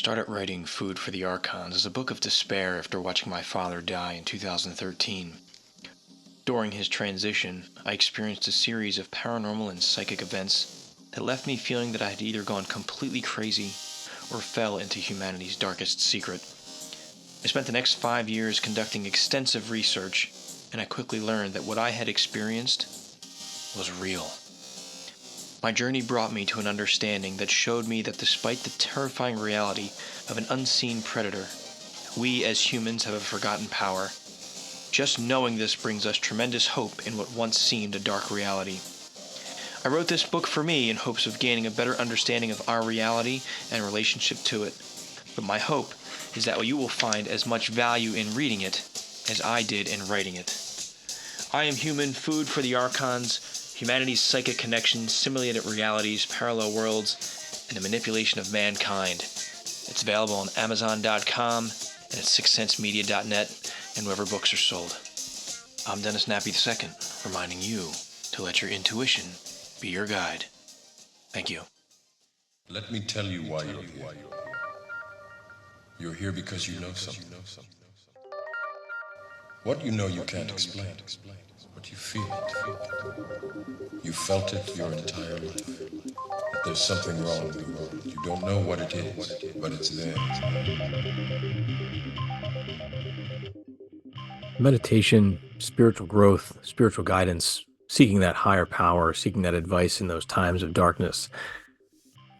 started writing Food for the Archons as a book of despair after watching my father die in 2013. During his transition, I experienced a series of paranormal and psychic events that left me feeling that I had either gone completely crazy or fell into humanity's darkest secret. I spent the next 5 years conducting extensive research, and I quickly learned that what I had experienced was real. My journey brought me to an understanding that showed me that despite the terrifying reality of an unseen predator, we as humans have a forgotten power. Just knowing this brings us tremendous hope in what once seemed a dark reality. I wrote this book for me in hopes of gaining a better understanding of our reality and relationship to it. But my hope is that you will find as much value in reading it as I did in writing it. I Am Human, Food for the Archons, humanity's psychic connections, simulated realities, parallel worlds, and the manipulation of mankind. It's available on Amazon.com and at sixsensemedia.net and wherever books are sold. I'm Dennis Nappy II, reminding you to let your intuition be your guide. Thank you. Let me tell you why you're here. You're here because you know something. What you know you can't explain, but you feel it. You felt it your entire life. That there's something wrong in the world. You don't know what it is, but it's there. Meditation, spiritual growth, spiritual guidance, seeking that higher power, seeking that advice in those times of darkness.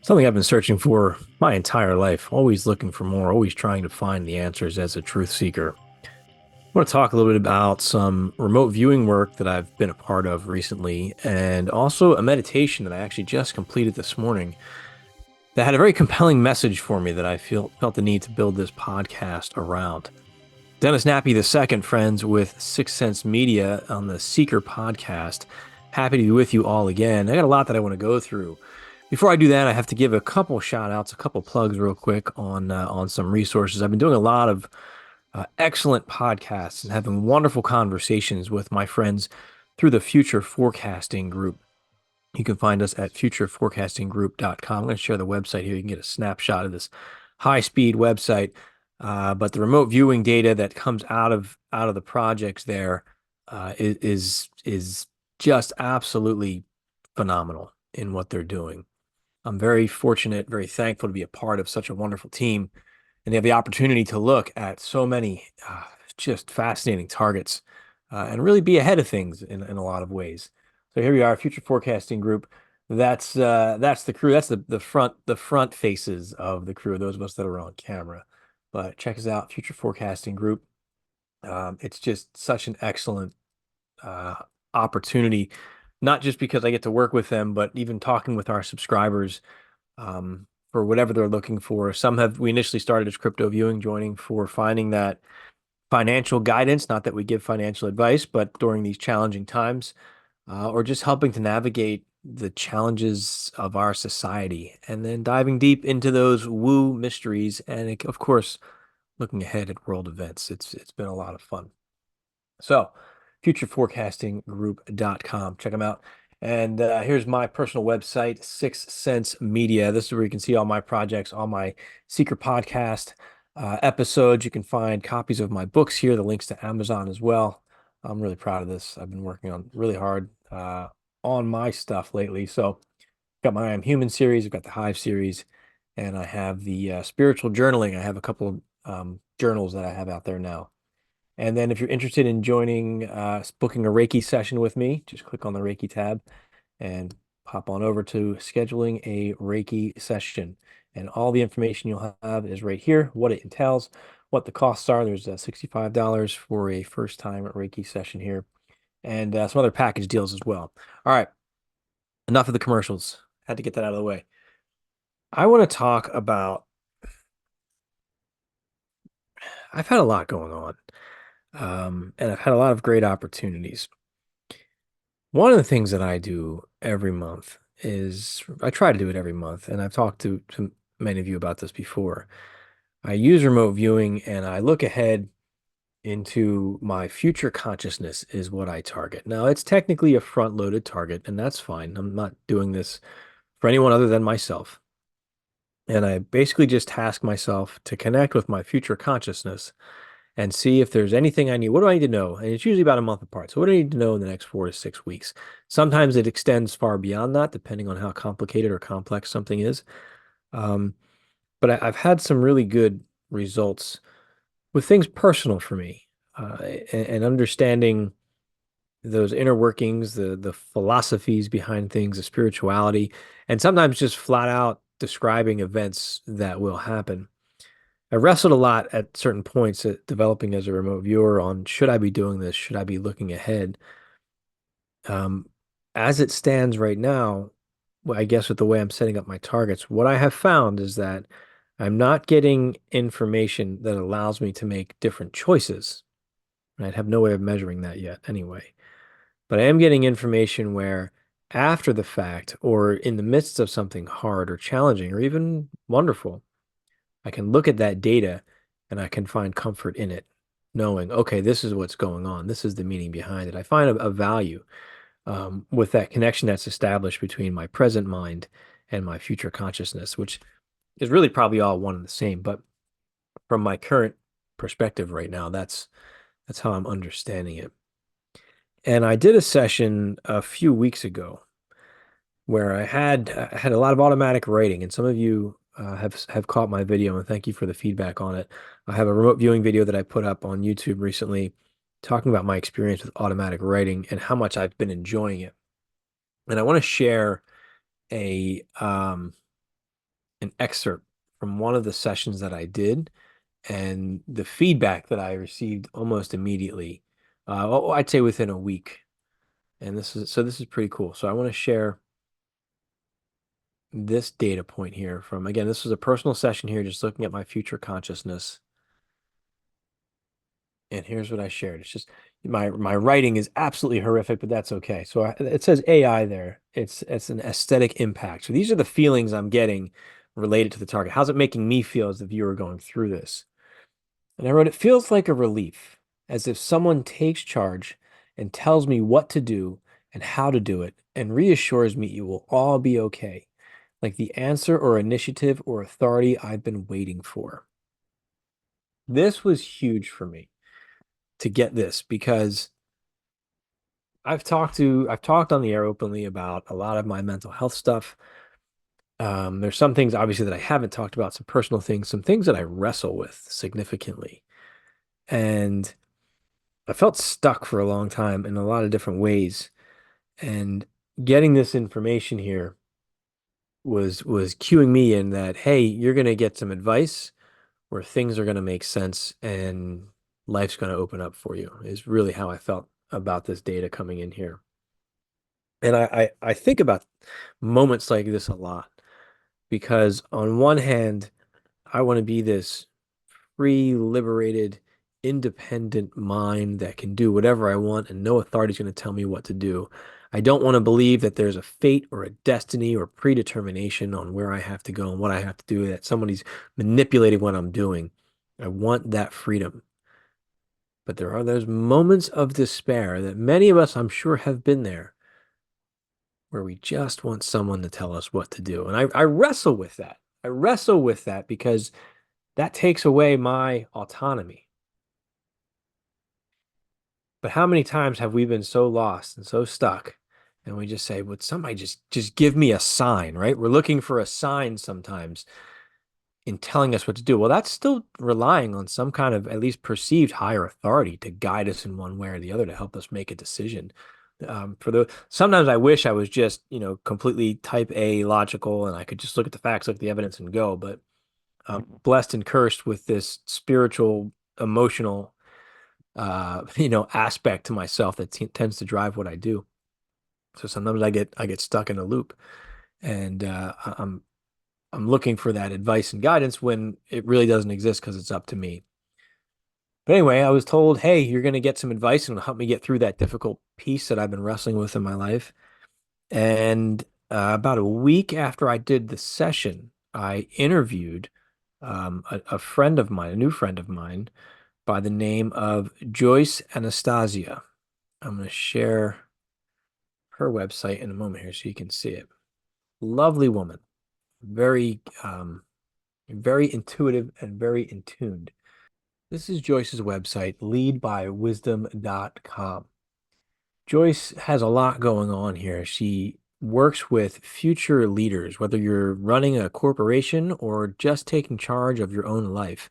Something I've been searching for my entire life, always looking for more, always trying to find the answers as a truth seeker. I want to talk a little bit about some remote viewing work that I've been a part of recently, and also a meditation that I actually just completed this morning that had a very compelling message for me that I felt the need to build this podcast around. Dennis Nappy II, friends, with Sixth Sense Media on the Seeker podcast. Happy to be with you all again. I got a lot that I want to go through. Before I do that, I have to give a couple shout outs, a couple plugs real quick on some resources. I've been doing a lot of excellent podcasts and having wonderful conversations with my friends through the Future Forecasting Group. You can find us at futureforecastinggroup.com. I'm going to share the website here. You can get a snapshot of this high-speed website. But the remote viewing data that comes out of the projects there is just absolutely phenomenal in what they're doing. I'm very fortunate, very thankful to be a part of such a wonderful team, and they have the opportunity to look at so many just fascinating targets and really be ahead of things in a lot of ways. So here we are, Future Forecasting Group. That's the crew. That's the front faces of the crew. Those of us that are on camera. But check us out, Future Forecasting Group. It's just such an excellent opportunity, not just because I get to work with them, but even talking with our subscribers for whatever they're looking for. We initially started as crypto viewing, joining for finding that financial guidance, not that we give financial advice, but during these challenging times, or just helping to navigate the challenges of our society, and then diving deep into those woo mysteries, and of course, looking ahead at world events. It's been a lot of fun. So, futureforecastinggroup.com. Check them out. And here's my personal website, Sixth Sense Media. This is where you can see all my projects, all my Seeker podcast episodes. You can find copies of my books here, the links to Amazon as well. I'm really proud of this. I've been working on really hard on my stuff lately. So got my I Am Human series, I've got the Hive series, and I have the spiritual journaling. I have a couple journals that I have out there now. And then if you're interested in joining, booking a Reiki session with me, just click on the Reiki tab and pop on over to scheduling a Reiki session. And all the information you'll have is right here, what it entails, what the costs are. There's $65 for a first-time Reiki session here, and some other package deals as well. All right, enough of the commercials. Had to get that out of the way. I want to talk about, I've had a lot going on, and I've had a lot of great opportunities. One of the things that I do every month is, I try to do it every month, and I've talked to many of you about this before. I use remote viewing and I look ahead into my future consciousness is what I target. Now, it's technically a front-loaded target, and that's fine. I'm not doing this for anyone other than myself. And I basically just task myself to connect with my future consciousness and see if there's anything I need. What do I need to know? And it's usually about a month apart. So what do I need to know in the next 4 to 6 weeks? Sometimes it extends far beyond that, depending on how complicated or complex something is. Um, but I've had some really good results with things personal for me, and understanding those inner workings, the philosophies behind things, the spirituality, and sometimes just flat out describing events that will happen. I wrestled a lot at certain points at developing as a remote viewer on should I be doing this? Should I be looking ahead? Um, as it stands right now, well, I guess with the way I'm setting up my targets, what I have found is that I'm not getting information that allows me to make different choices. I have no way of measuring that yet anyway. But I am getting information where after the fact or in the midst of something hard or challenging or even wonderful, I can look at that data and I can find comfort in it, knowing, okay, this is what's going on. This is the meaning behind it. I find a value with that connection that's established between my present mind and my future consciousness, which is really probably all one and the same. But from my current perspective right now, that's how I'm understanding it. And I did a session a few weeks ago where I had a lot of automatic writing, and some of you have caught my video, and thank you for the feedback on it. I have a remote viewing video that I put up on YouTube recently talking about my experience with automatic writing and how much I've been enjoying it. And I want to share a an excerpt from one of the sessions that I did and the feedback that I received almost immediately. I'd say within a week. And this is pretty cool. So I want to share this data point here from, again, this was a personal session here, just looking at my future consciousness. And here's what I shared. It's just my writing is absolutely horrific, but that's okay. So it says AI there. It's an aesthetic impact. So these are the feelings I'm getting related to the target. How's it making me feel as the viewer going through this? And I wrote, it feels like a relief, as if someone takes charge and tells me what to do and how to do it, and reassures me it will all be okay, like the answer or initiative or authority I've been waiting for. This was huge for me to get this because I've talked on the air openly about a lot of my mental health stuff. There's some things obviously that I haven't talked about, some personal things, some things that I wrestle with significantly. And I felt stuck for a long time in a lot of different ways. And getting this information here was cueing me in that, hey, you're gonna get some advice where things are gonna make sense and life's gonna open up for you, is really how I felt about this data coming in here. And I think about moments like this a lot because on one hand, I want to be this free, liberated, independent mind that can do whatever I want and no authority is going to tell me what to do. I don't want to believe that there's a fate or a destiny or predetermination on where I have to go and what I have to do, that somebody's manipulating what I'm doing. I want that freedom. But there are those moments of despair that many of us, I'm sure, have been there where we just want someone to tell us what to do. And I wrestle with that. I wrestle with that because that takes away my autonomy. But how many times have we been so lost and so stuck and we just say, would somebody just give me a sign, right? We're looking for a sign sometimes in telling us what to do. Well, that's still relying on some kind of at least perceived higher authority to guide us in one way or the other to help us make a decision. Sometimes I wish I was just, completely type A logical and I could just look at the facts, look at the evidence and go. But I'm blessed and cursed with this spiritual, emotional, aspect to myself that tends to drive what I do. So sometimes I get stuck in a loop and I'm looking for that advice and guidance when it really doesn't exist because it's up to me. But anyway, I was told, hey, you're going to get some advice and it'll help me get through that difficult piece that I've been wrestling with in my life. And about a week after I did the session, I interviewed a friend of mine, a new friend of mine, by the name of Joyce Anastasia. I'm going to share her website in a moment here so you can see it. Lovely woman, very very intuitive and very in tuned. This is Joyce's website, leadbywisdom.com. Joyce has a lot going on here. She works with future leaders, whether you're running a corporation or just taking charge of your own life.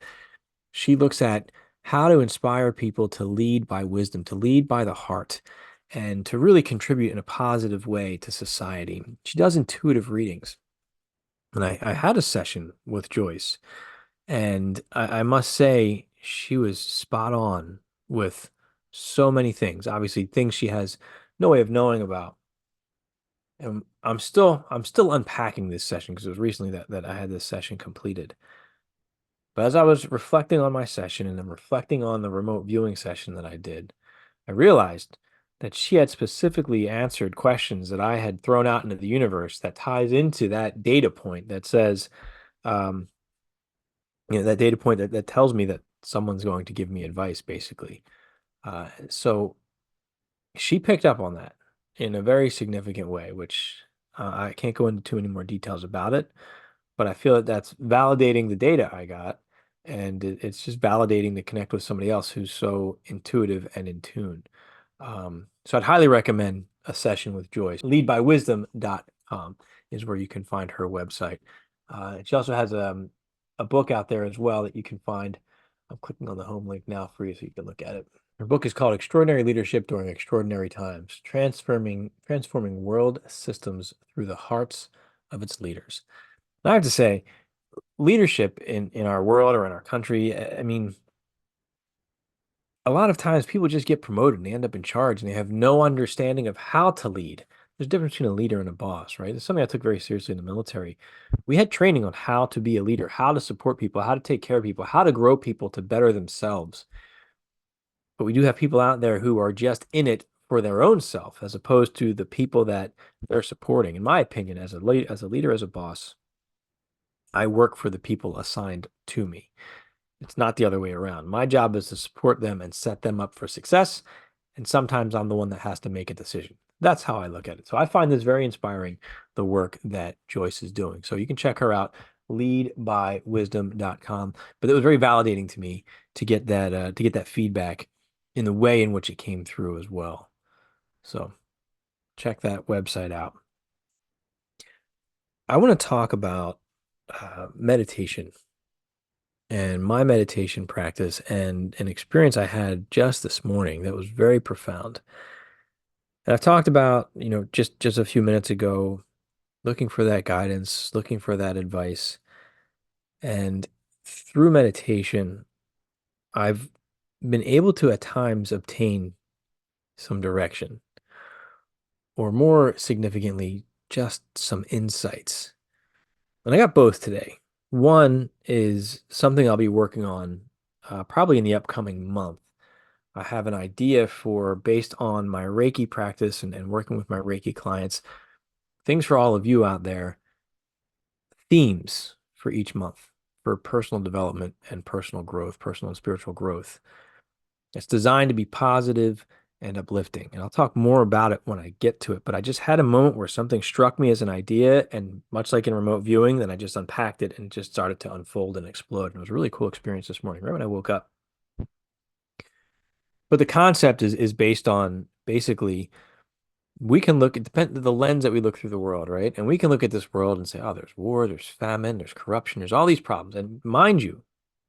She looks at how to inspire people to lead by wisdom, to lead by the heart, and to really contribute in a positive way to society. She does intuitive readings. And I had a session with Joyce, and I must say she was spot on with so many things. Obviously, things she has no way of knowing about. And I'm still unpacking this session because it was recently that I had this session completed. But as I was reflecting on my session and then reflecting on the remote viewing session that I did, I realized that she had specifically answered questions that I had thrown out into the universe that ties into that data point that says, um, that data point that tells me that someone's going to give me advice, basically. So she picked up on that in a very significant way, which I can't go into too many more details about it, but I feel that that's validating the data I got, and it's just validating to connect with somebody else who's so intuitive and in tune. So I'd highly recommend a session with Joyce. Leadbywisdom.com is where you can find her website. She also has a book out there as well that you can find. I'm clicking on the home link now for you so you can look at it. Her book is called Extraordinary Leadership During Extraordinary Times, Transforming World Systems Through the Hearts of Its Leaders. And I have to say, leadership in our world or in our country, I mean, a lot of times people just get promoted and they end up in charge and they have no understanding of how to lead. There's a difference between a leader and a boss, right? It's something I took very seriously in the military. We had training on how to be a leader, how to support people, how to take care of people, how to grow people to better themselves. But we do have people out there who are just in it for their own self, as opposed to the people that they're supporting. In my opinion, as a leader, as a boss, I work for the people assigned to me. It's not the other way around. My job is to support them and set them up for success. And sometimes I'm the one that has to make a decision. That's how I look at it. So I find this very inspiring, the work that Joyce is doing. So you can check her out, leadbywisdom.com. But it was very validating to me to get that feedback in the way in which it came through as well. So check that website out. I want to talk about meditation and my meditation practice and an experience I had just this morning that was very profound. And I've talked about, just a few minutes ago, looking for that guidance, looking for that advice. And through meditation, I've been able to at times obtain some direction, or more significantly, just some insights. And I got both today. One is something I'll be working on probably in the upcoming month. I have an idea for, based on my Reiki practice and working with my Reiki clients, things for all of you out there, themes for each month for personal development and personal growth, personal and spiritual growth. It's designed to be positive and uplifting. And I'll talk more about it when I get to it. But I just had a moment where something struck me as an idea. And much like in remote viewing, then I just unpacked it and just started to unfold and explode. And it was a really cool experience this morning, right when I woke up. But the concept is based on basically we can look at the lens that we look through the world, right? And we can look at this world and say, oh, there's war, there's famine, there's corruption, there's all these problems. And mind you,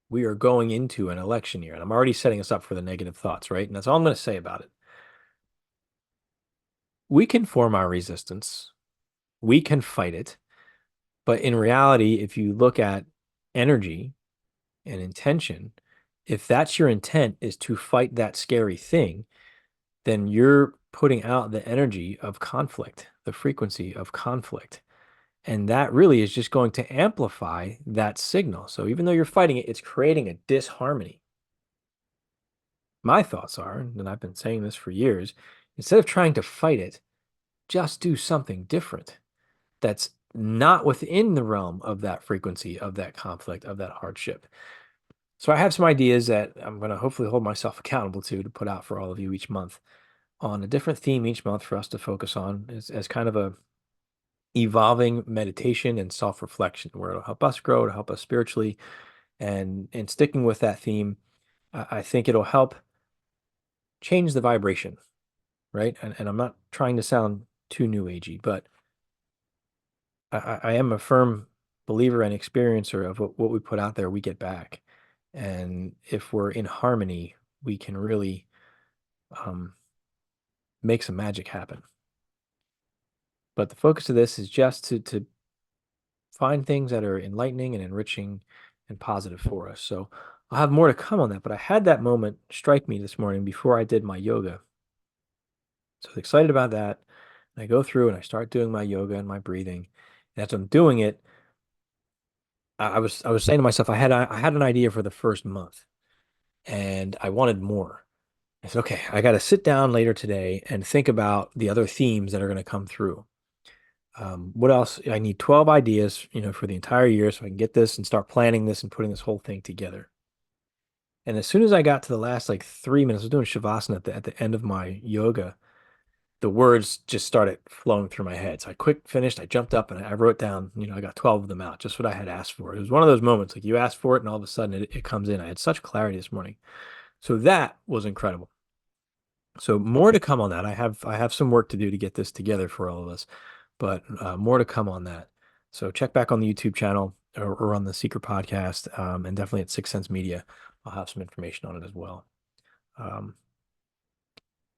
we are going into an election year, and I'm already setting us up for the negative thoughts, right? And that's all I'm going to say about it. We can form our resistance, we can fight it, but in reality, if you look at energy and intention, if that's your intent is to fight that scary thing, then you're putting out the energy of conflict, the frequency of conflict. And that really is just going to amplify that signal. So even though you're fighting it, it's creating a disharmony. My thoughts are, and I've been saying this for years, instead of trying to fight it, just do something different that's not within the realm of that frequency, of that conflict, of that hardship. So I have some ideas that I'm going to hopefully hold myself accountable to put out for all of you each month on a different theme each month for us to focus on as kind of evolving meditation and self-reflection, where it'll help us grow, it'll help us spiritually. And sticking with that theme, I think it'll help change the vibration, right? And I'm not trying to sound too new agey, but I am a firm believer and experiencer of what we put out there, we get back. And if we're in harmony, we can really um, make some magic happen. But the focus of this is just to find things that are enlightening and enriching and positive for us. So I'll have more to come on that, but I had that moment strike me this morning before I did my yoga. So I was excited about that. And I go through and I start doing my yoga and my breathing. And as I'm doing it, I was saying to myself, I had an idea for the first month and I wanted more. I said, okay, I got to sit down later today and think about the other themes that are going to come through. What else? I need 12 ideas, for the entire year so I can get this and start planning this and putting this whole thing together. And as soon as I got to the last like 3 minutes, I was doing Shavasana at the end of my yoga, the words just started flowing through my head. So I finished, I jumped up and I wrote down, I got 12 of them out, just what I had asked for. It was one of those moments, like you ask for it and all of a sudden it comes in. I had such clarity this morning. So that was incredible. So more to come on that. I have some work to do to get this together for all of us, but more to come on that. So check back on the YouTube channel or on the Seeker podcast, and definitely at Sixth Sense Media. I'll have some information on it as well.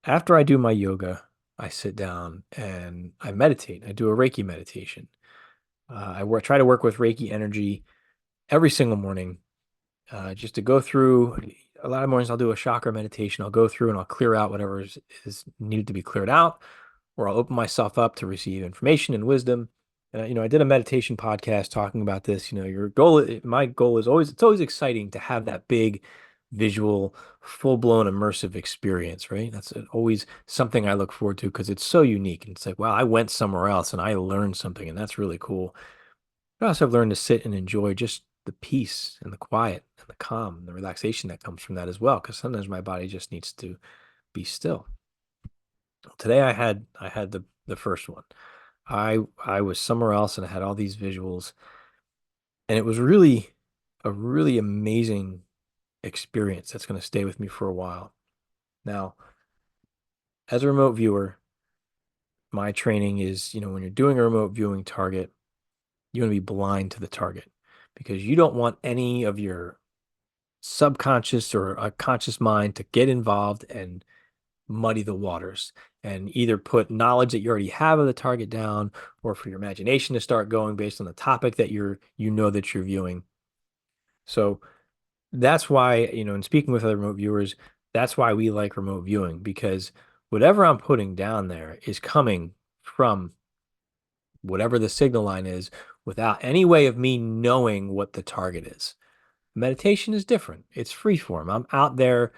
After I do my yoga, I sit down and I meditate. I do a Reiki meditation. I try to work with Reiki energy every single morning, just to go through. A lot of mornings I'll do a chakra meditation. I'll go through and I'll clear out whatever is needed to be cleared out, or I'll open myself up to receive information and wisdom. And I did a meditation podcast talking about this. My goal is always, it's always exciting to have that big visual, full-blown immersive experience, right? That's always something I look forward to because it's so unique. And it's like, wow, I went somewhere else and I learned something, and that's really cool. But also I've learned to sit and enjoy just the peace and the quiet and the calm and the relaxation that comes from that as well, because sometimes my body just needs to be still. Today I had the first one. I was somewhere else and I had all these visuals, and it was really a really amazing experience that's going to stay with me for a while. Now, as a remote viewer, my training is, when you're doing a remote viewing target, you want to be blind to the target because you don't want any of your subconscious or a conscious mind to get involved and muddy the waters and either put knowledge that you already have of the target down, or for your imagination to start going based on the topic that that you're viewing. So that's why, in speaking with other remote viewers, that's why we like remote viewing, because whatever I'm putting down there is coming from whatever the signal line is without any way of me knowing what the target is. Meditation is different. It's free form. I'm out there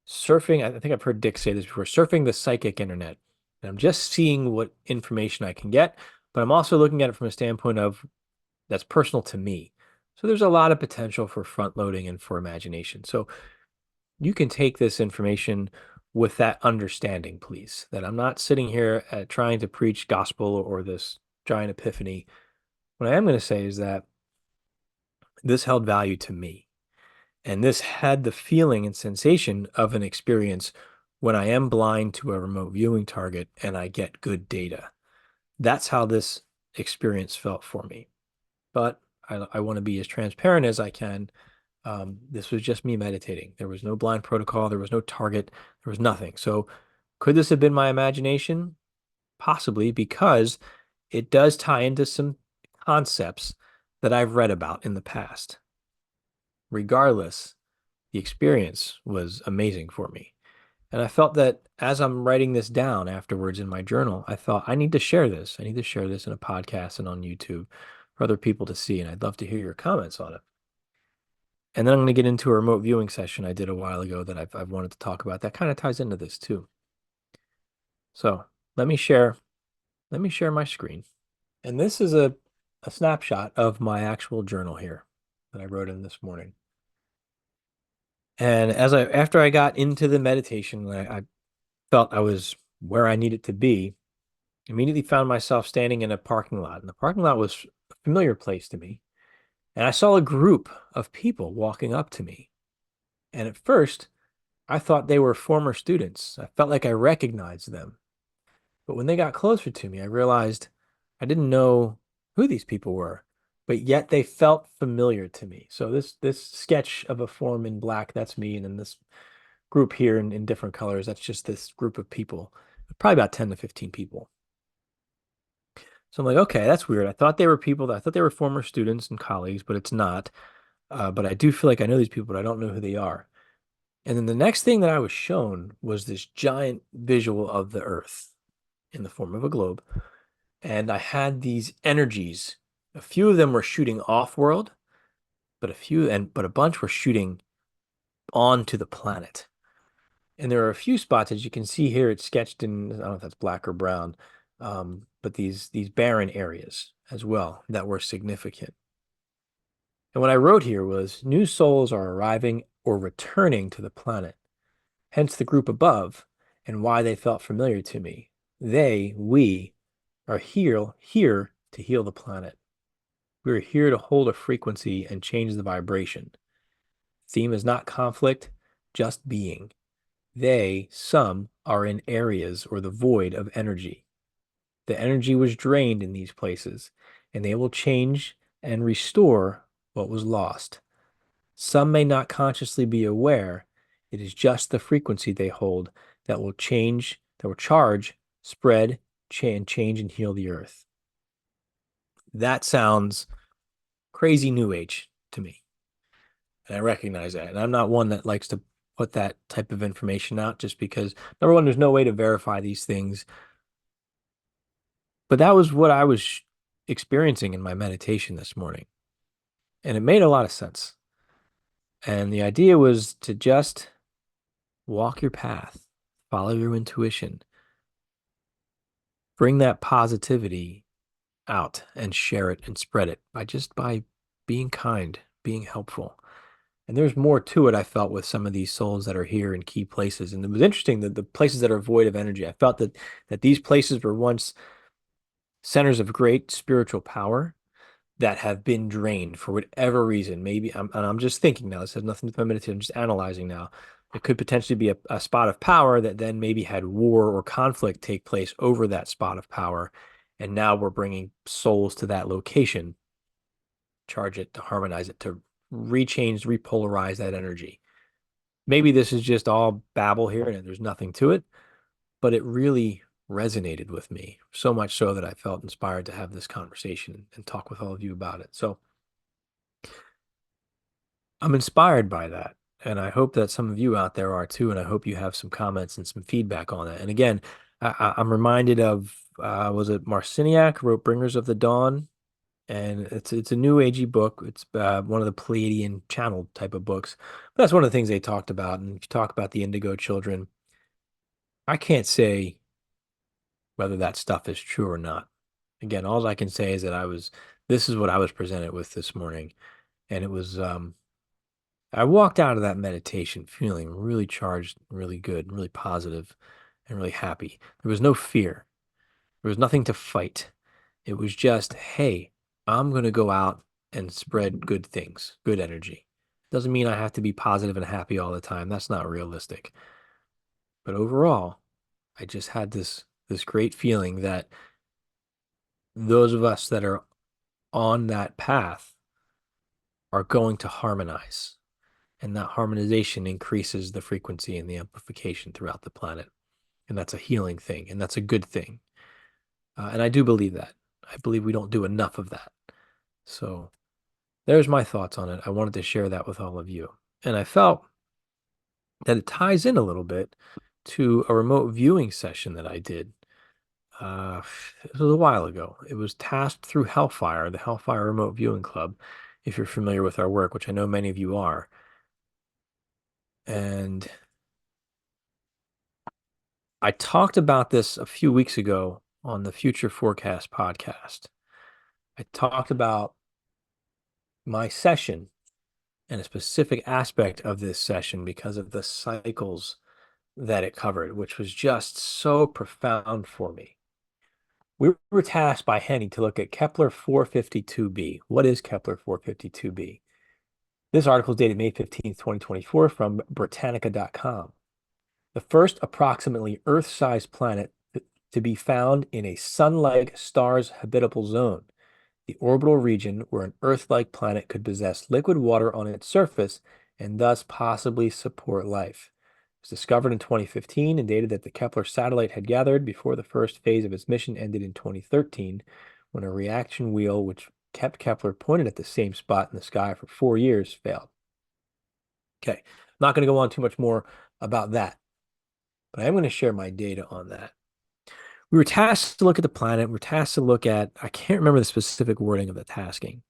surfing. I think I've heard Dick say this before, surfing the psychic internet. And I'm just seeing what information I can get, but I'm also looking at it from a standpoint of that's personal to me. So there's a lot of potential for front loading and for imagination. So you can take this information with that understanding, please, that I'm not sitting here trying to preach gospel or this giant epiphany. What I am going to say is that this held value to me. And this had the feeling and sensation of an experience when I am blind to a remote viewing target and I get good data. That's how this experience felt for me. But I want to be as transparent as I can. This was just me meditating. There was no blind protocol. There was no target. There was nothing. So could this have been my imagination? Possibly, because it does tie into some concepts that I've read about in the past. Regardless, the experience was amazing for me. And I felt that as I'm writing this down afterwards in my journal, I thought I need to share this. I need to share this in a podcast and on YouTube for other people to see. And I'd love to hear your comments on it. And then I'm going to get into a remote viewing session I did a while ago that I've wanted to talk about. That kind of ties into this too. So let me share my screen. And this is a snapshot of my actual journal here that I wrote in this morning. And after I got into the meditation, I felt I was where I needed to be. Immediately found myself standing in a parking lot, and the parking lot was a familiar place to me. And I saw a group of people walking up to me. And at first, I thought they were former students. I felt like I recognized them. But when they got closer to me, I realized I didn't know who these people were, but yet they felt familiar to me. So this sketch of a form in black, that's me, and then this group here in different colors, that's just this group of people, probably about 10 to 15 people. So I'm like, okay, that's weird. I thought they were former students and colleagues, but it's not. But I do feel like I know these people, but I don't know who they are. And then the next thing that I was shown was this giant visual of the Earth in the form of a globe. And I had these energies. A few of them were shooting off-world, but a bunch were shooting onto the planet. And there are a few spots, as you can see here, it's sketched in, I don't know if that's black or brown, but these barren areas as well that were significant. And what I wrote here was new souls are arriving or returning to the planet, hence the group above and why they felt familiar to me. We are here to heal the planet. We are here to hold a frequency and change the vibration. Theme is not conflict, just being. Some are in areas or the void of energy. The energy was drained in these places, and they will change and restore what was lost. Some may not consciously be aware. It is just the frequency they hold that will charge, spread, change, and heal the earth. That sounds crazy new age to me. And I recognize that. And I'm not one that likes to put that type of information out just because, number one, there's no way to verify these things. But that was what I was experiencing in my meditation this morning. And it made a lot of sense. And the idea was to just walk your path, follow your intuition, bring that positivity out and share it and spread it by being kind, being helpful. And there's more to it, I felt, with some of these souls that are here in key places. And it was interesting that the places that are void of energy, I felt that these places were once centers of great spiritual power that have been drained for whatever reason. Maybe I'm just thinking now, this has nothing to do with meditation, I'm just analyzing now. It could potentially be a spot of power that then maybe had war or conflict take place over that spot of power. And now we're bringing souls to that location, charge it, to harmonize it, to repolarize that energy. Maybe this is just all babble here and there's nothing to it, but it really resonated with me so much so that I felt inspired to have this conversation and talk with all of you about it. So I'm inspired by that. And I hope that some of you out there are too. And I hope you have some comments and some feedback on that. And again, I'm reminded of, was it Marciniak wrote Bringers of the Dawn? And it's a new agey book. It's one of the Pleiadian channel type of books. But that's one of the things they talked about. And if you talk about the indigo children, I can't say whether that stuff is true or not. Again, all I can say is that this is what I was presented with this morning. And it was, I walked out of that meditation feeling really charged, really good, really positive, and really happy. There was no fear. There was nothing to fight. It was just, hey, I'm going to go out and spread good things, good energy. Doesn't mean I have to be positive and happy all the time. That's not realistic. But overall, I just had this great feeling that those of us that are on that path are going to harmonize. And that harmonization increases the frequency and the amplification throughout the planet. And that's a healing thing. And that's a good thing. And I do believe that. I believe we don't do enough of that. So there's my thoughts on it. I wanted to share that with all of you. And I felt that it ties in a little bit to a remote viewing session that I did. It was a while ago. It was tasked through Hellfire, the Hellfire Remote Viewing Club, if you're familiar with our work, which I know many of you are. And I talked about this a few weeks ago on the Future Forecast podcast. I talked about my session and a specific aspect of this session because of the cycles that it covered, which was just so profound for me. We were tasked by Henny to look at Kepler 452b. What is Kepler 452b? This article is dated May 15th, 2024 from Britannica.com. The first approximately Earth-sized planet to be found in a sun-like star's habitable zone, the orbital region where an Earth-like planet could possess liquid water on its surface and thus possibly support life. It was discovered in 2015 and data that the Kepler satellite had gathered before the first phase of its mission ended in 2013, when a reaction wheel which kept Kepler pointed at the same spot in the sky for 4 years failed. Okay, I'm not going to go on too much more about that, but I am going to share my data on that. We were tasked to look at the planet. We were tasked to look at, I can't remember the specific wording of the tasking.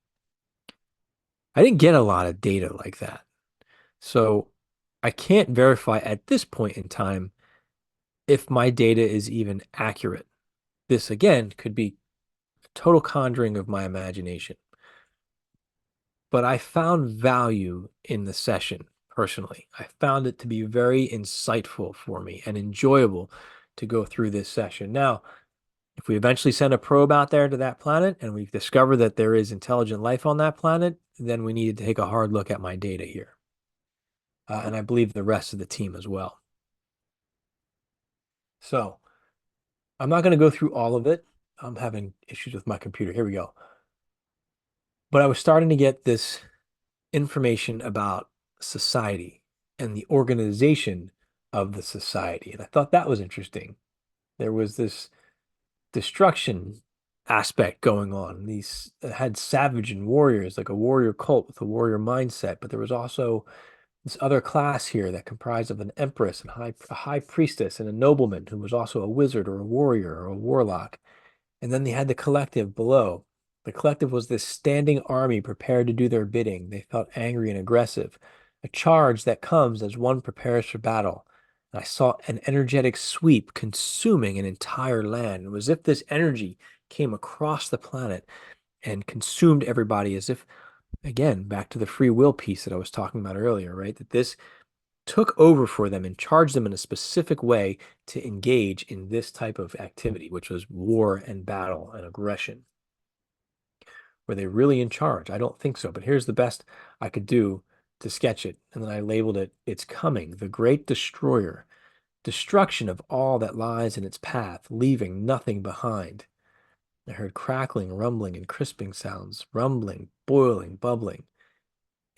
I didn't get a lot of data like that. So I can't verify at this point in time if my data is even accurate. This, again, could be a total conjuring of my imagination. But I found value in the session, personally. I found it to be very insightful for me and enjoyable to go through this session. Now, if we eventually send a probe out there to that planet and we discover that there is intelligent life on that planet, then we need to take a hard look at my data here. And I believe the rest of the team as well. So I'm not going to go through all of it. I'm having issues with my computer. Here we go. But I was starting to get this information about society and the organization of the society. And I thought that was interesting. There was this destruction aspect going on. These had savage and warriors, like a warrior cult with a warrior mindset, but there was also this other class here that comprised of an empress and a high priestess and a nobleman who was also a wizard or a warrior or a warlock. And then they had the collective below. The collective was this standing army prepared to do their bidding. They felt angry and aggressive, a charge that comes as one prepares for battle. And I saw an energetic sweep consuming an entire land. It was as if this energy came across the planet and consumed everybody, as if, again, back to the free will piece that I was talking about earlier, right? That this took over for them and charged them in a specific way to engage in this type of activity, which was war and battle and aggression. Were they really in charge? I don't think so, but here's the best I could do to sketch it. And then I labeled it, "It's coming, the great destroyer, destruction of all that lies in its path, leaving nothing behind." I heard crackling, rumbling, and crisping sounds, rumbling, boiling, bubbling.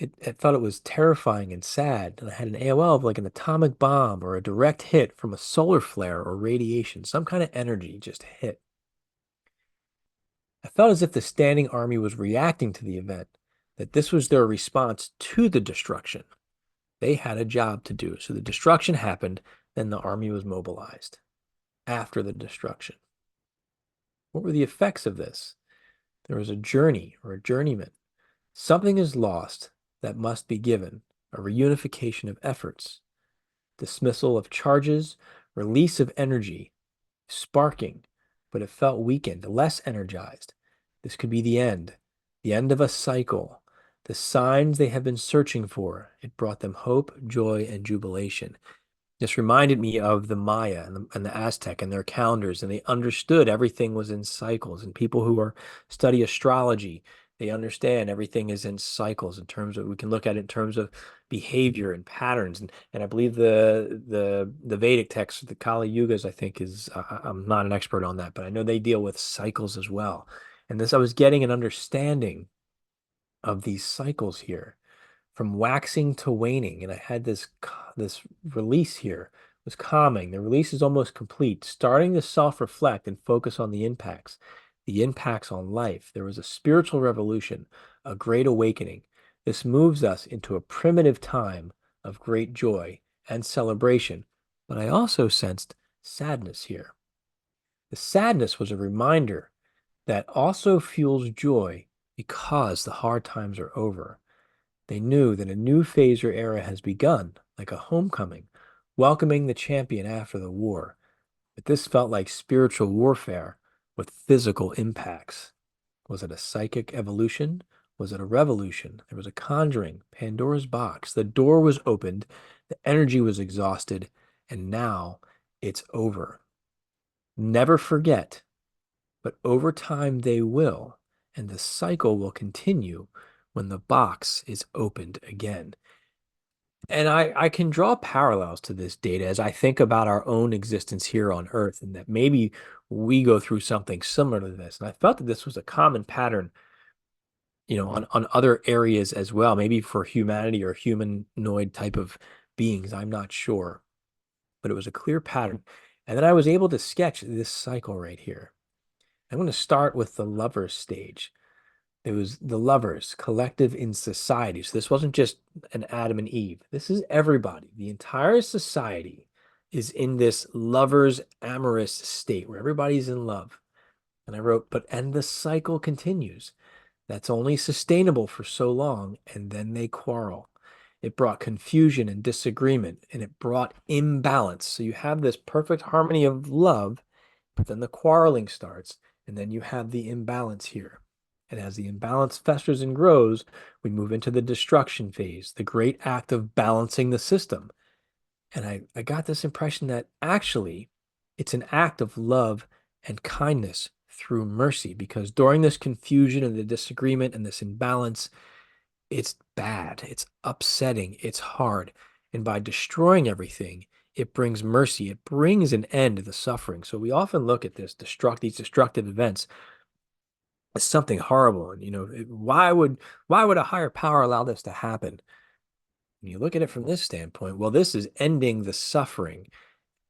I thought it was terrifying and sad, and I had an AOL of like an atomic bomb or a direct hit from a solar flare or radiation, some kind of energy just hit. I felt as if the standing army was reacting to the event, that this was their response to the destruction. They had a job to do. So the destruction happened, then the army was mobilized after the destruction. What were the effects of this? There was a journey or a journeyman. Something is lost that must be given, a reunification of efforts, dismissal of charges, release of energy, sparking, but it felt weakened, less energized. This could be the end of a cycle, the signs they have been searching for. It brought them hope, joy, and jubilation. This reminded me of the Maya and the Aztec and their calendars, and they understood everything was in cycles. And people who study astrology, they understand everything is in cycles in terms of, we can look at it in terms of behavior and patterns. And I believe the Vedic text, the Kali Yugas, I think is, I'm not an expert on that, but I know they deal with cycles as well. And this, I was getting an understanding of these cycles here, from waxing to waning. And I had this release here. It was calming. The release is almost complete, starting to self-reflect and focus on the impacts on life. There was a spiritual revolution, a great awakening. This moves us into a primitive time of great joy and celebration. But I also sensed sadness here. The sadness was a reminder that also fuels joy because the hard times are over. They knew that a new phase or era has begun, like a homecoming, welcoming the champion after the war. But this felt like spiritual warfare with physical impacts. Was it a psychic evolution? Was it a revolution? There was a conjuring, Pandora's box. The door was opened, the energy was exhausted, and now it's over. Never forget but over time they will, and the cycle will continue when the box is opened again. And I can draw parallels to this data as I think about our own existence here on Earth, and that maybe we go through something similar to this. And I felt that this was a common pattern, on other areas as well, maybe for humanity or humanoid type of beings. I'm not sure, but it was a clear pattern. And then I was able to sketch this cycle right here. I'm going to start with the lover's stage. It was the lovers, collective in society. So this wasn't just an Adam and Eve. This is everybody. The entire society is in this lover's amorous state where everybody's in love. And I wrote, and the cycle continues. That's only sustainable for so long, and then they quarrel. It brought confusion and disagreement, and it brought imbalance. So you have this perfect harmony of love, but then the quarreling starts, and then you have the imbalance here. And as the imbalance festers and grows, we move into the destruction phase, the great act of balancing the system. And I got this impression that actually it's an act of love and kindness through mercy, because during this confusion and the disagreement and this imbalance, it's bad, it's upsetting, it's hard. And by destroying everything, it brings mercy, it brings an end to the suffering. So we often look at these destructive events as something horrible. And why would a higher power allow this to happen? When you look at it from this standpoint, well, this is ending the suffering,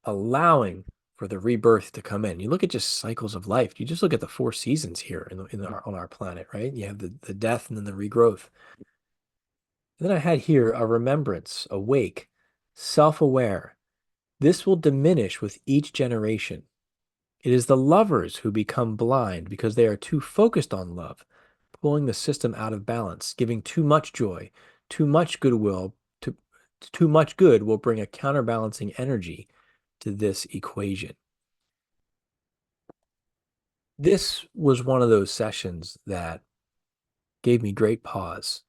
allowing for the rebirth to come in. You look at just cycles of life. You just look at the 4 seasons here on our planet, right? You have the death and then the regrowth. And then I had here a remembrance, awake, self-aware. This will diminish with each generation. It is the lovers who become blind because they are too focused on love, pulling the system out of balance, giving too much joy, too much goodwill. Too much good will bring a counterbalancing energy to this equation. This was one of those sessions that gave me great pause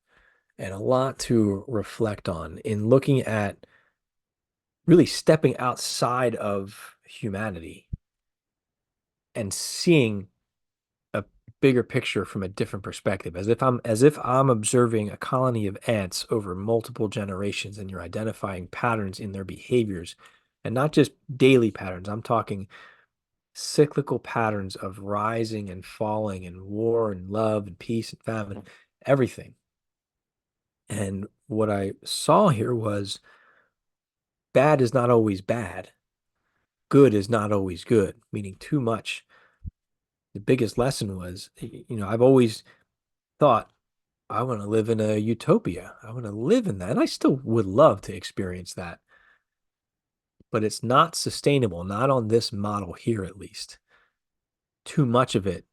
and a lot to reflect on in looking at really stepping outside of humanity and seeing a bigger picture from a different perspective, as if I'm observing a colony of ants over multiple generations, and you're identifying patterns in their behaviors, and not just daily patterns. I'm talking cyclical patterns of rising and falling and war and love and peace and famine, everything. And what I saw here was bad is not always bad. Good is not always good, meaning too much. The biggest lesson was, I've always thought, I want to live in a utopia. I want to live in that. And I still would love to experience that. But it's not sustainable, not on this model here, at least. Too much of it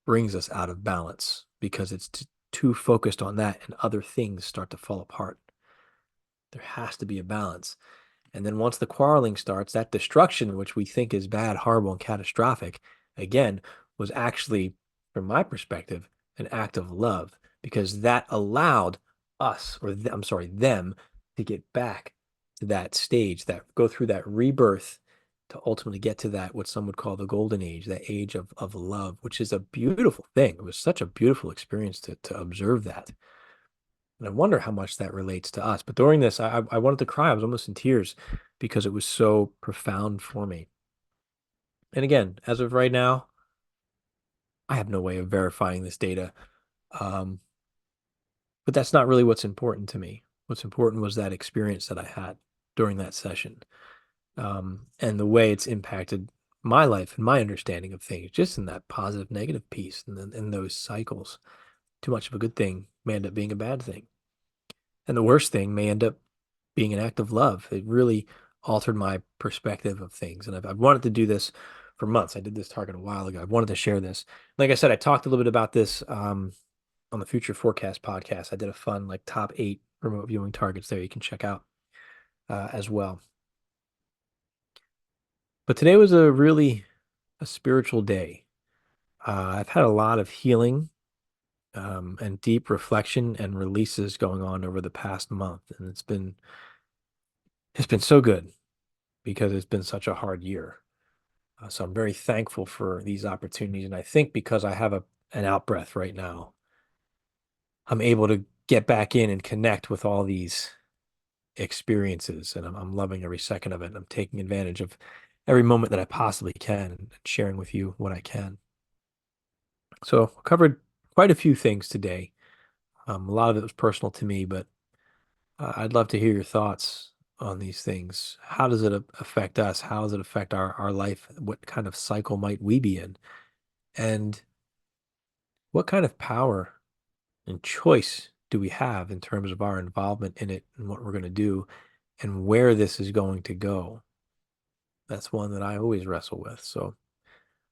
brings us out of balance because it's too focused on that, and other things start to fall apart. There has to be a balance. And then once the quarreling starts, that destruction, which we think is bad, horrible, and catastrophic, again, was actually, from my perspective, an act of love, because that allowed us, them, to get back to that stage, that go through that rebirth to ultimately get to that, what some would call the golden age, that age of love, which is a beautiful thing. It was such a beautiful experience to observe that. And I wonder how much that relates to us. But during this, I wanted to cry. I was almost in tears because it was so profound for me. And again, as of right now, I have no way of verifying this data. But that's not really what's important to me. What's important was that experience that I had during that session, and the way it's impacted my life and my understanding of things, just in that positive, negative piece, and then in those cycles. Too much of a good thing may end up being a bad thing. And the worst thing may end up being an act of love. It really altered my perspective of things. And I've wanted to do this for months. I did this target a while ago. I wanted to share this. Like I said, I talked a little bit about this on the Future Forecast podcast. I did a fun top 8 remote viewing targets there you can check out as well. But today was a spiritual day. I've had a lot of healing and deep reflection and releases going on over the past month. And it's been so good because it's been such a hard year. So I'm very thankful for these opportunities. And I think because I have an out breath right now, I'm able to get back in and connect with all these experiences. And I'm loving every second of it. I'm taking advantage of every moment that I possibly can and sharing with you what I can. So I covered quite a few things today. A lot of it was personal to me, but I'd love to hear your thoughts on these things. How does it affect us? How does it affect our life? What kind of cycle might we be in? And what kind of power and choice do we have in terms of our involvement in it and what we're going to do and where this is going to go? That's one that I always wrestle with. So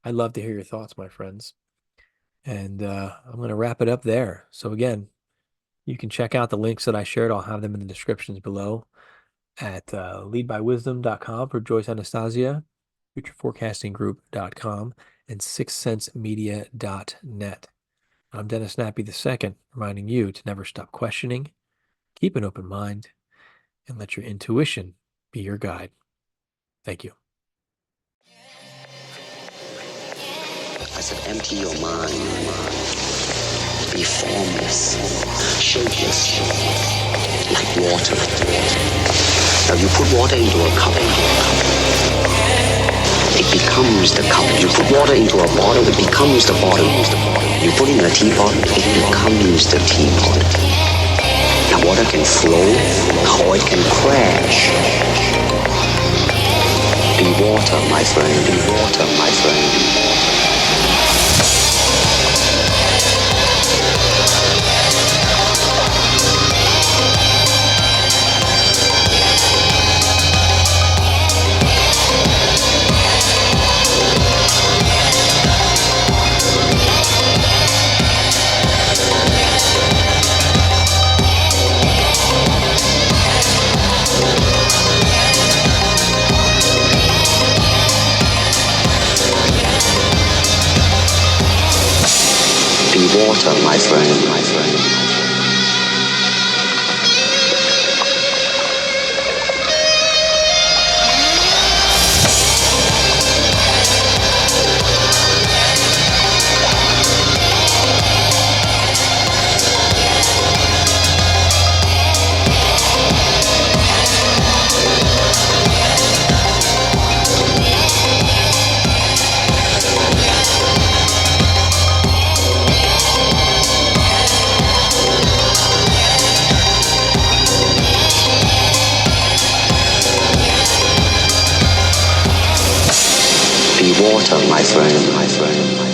I'd love to hear your thoughts, my friends. And I'm going to wrap it up there. So again, you can check out the links that I shared. I'll have them in the descriptions below at leadbywisdom.com for Joyce Anastasia, futureforecastinggroup.com, and sixthsensemedia.net. I'm Dennis Nappy II, reminding you to never stop questioning, keep an open mind, and let your intuition be your guide. Thank you. I said, empty your mind. Be formless, shapeless, like water. Now you put water into a cup, it becomes the cup. You put water into a bottle, it becomes the bottle. You put in a teapot, it becomes the teapot. Now water can flow, or it can crash. Be water, my friend, be water, my friend. Be water, my friend, my friend. Be water, my friend, my friend.